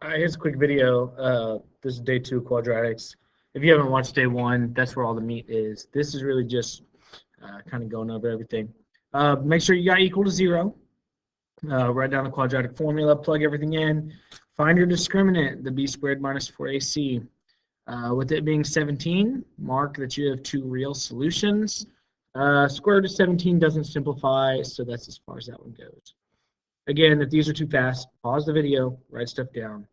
Here's a quick video. This is day 2 quadratics. If you haven't watched day 1, that's where all the meat is. This is really just kind of going over everything. Make sure you got equal to 0. Write down the quadratic formula, plug everything in. Find your discriminant, the b squared minus 4ac. With it being 17, mark that you have 2 real solutions. Square root of 17 doesn't simplify, so that's as far as that one goes. Again, if these are too fast, pause the video, write stuff down.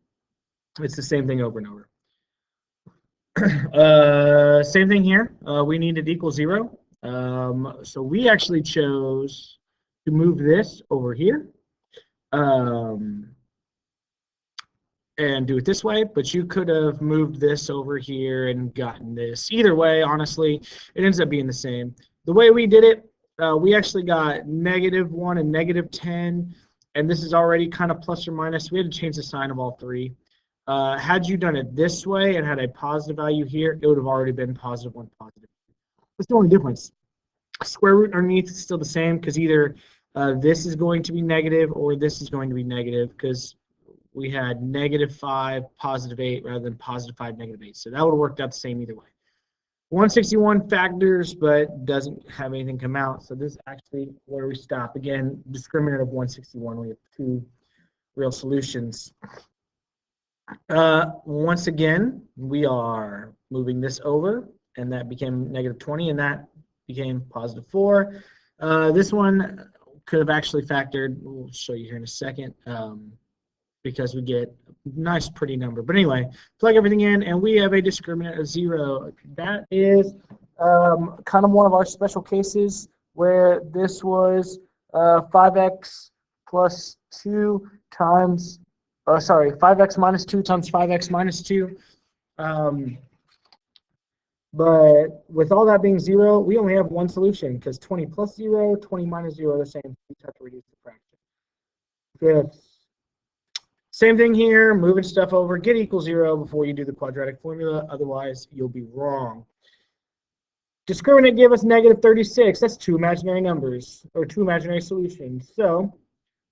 It's the same thing over and over. Same thing here. We need it equal 0. So we actually chose to move this over here and do it this way, but you could have moved this over here and gotten this. Either way, honestly, it ends up being the same. The way we did it, we actually got -1 and -10, and this is already kind of plus or minus. We had to change the sign of all 3. Had you done it this way and had a positive value here, it would have already been +1, positive. What's the only difference? Square root underneath is still the same because either this is going to be negative or this is going to be negative because we had -5, +8 rather than +5, -8. So that would have worked out the same either way. 161 factors, but doesn't have anything come out. So this is actually where we stop. Again, discriminant of 161, we have 2 real solutions. Once again, we are moving this over, and that became -20, and that became +4. This one could have actually factored. We'll show you here in a second, because we get a nice, pretty number. But anyway, plug everything in, and we have a discriminant of 0. That is kind of one of our special cases where this was 5x plus 2 times. 5x minus 2 times 5x minus 2. But with all that being 0, we only have one solution because 20 plus 0, 20 minus 0 are the same. We have to reduce the fraction. Good. Same thing here, moving stuff over. Get equal 0 before you do the quadratic formula. Otherwise, you'll be wrong. Discriminant gave us -36. That's 2 imaginary numbers, or 2 imaginary solutions. So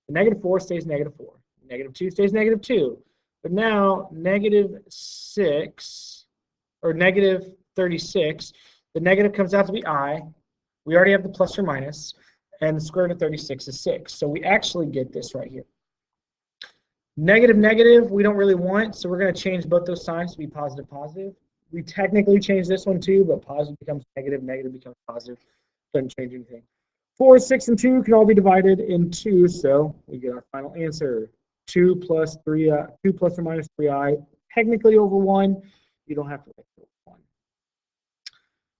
the -4 stays -4. -2 stays -2. But now -6 or -36, the negative comes out to be I. We already have the plus or minus, and the square root of 36 is 6. So we actually get this right here. Negative, we don't really want, so we're going to change both those signs to be positive, positive. We technically change this one too, but positive becomes negative, negative becomes positive. Doesn't change anything. 4, 6, and 2 can all be divided in 2, so we get our final answer. 2 plus or minus 3i, technically over 1. You don't have to write over 1.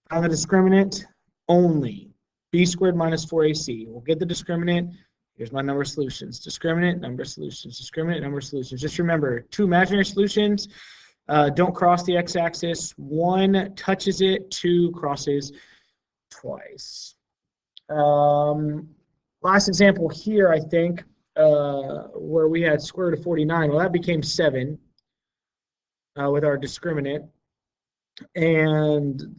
On the discriminant only, b squared minus 4ac. We'll get the discriminant. Here's my number of solutions. Discriminant, number of solutions. Discriminant, number of solutions. Just remember, 2 imaginary solutions. Don't cross the x-axis. 1 touches it. 2 crosses twice. Last example here, I think, where we had square root of 49. Well, that became 7 with our discriminant. And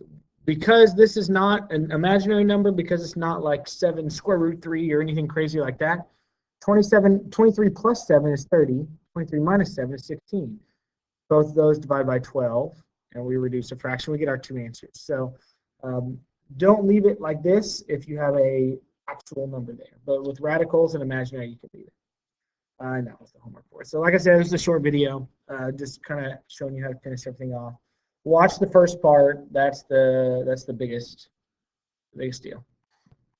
because this is not an imaginary number, because it's not like 7 square root 3 or anything crazy like that, 23 plus 7 is 30. 23 minus 7 is 16. Both of those divide by 12, and we reduce a fraction. We get our 2 answers. So don't leave it like this if you have a actual number there. But with radicals and imaginary, you can leave it. And that was the homework for it. So like I said, this is a short video, just kind of showing you how to finish everything off. Watch the first part. That's the biggest deal.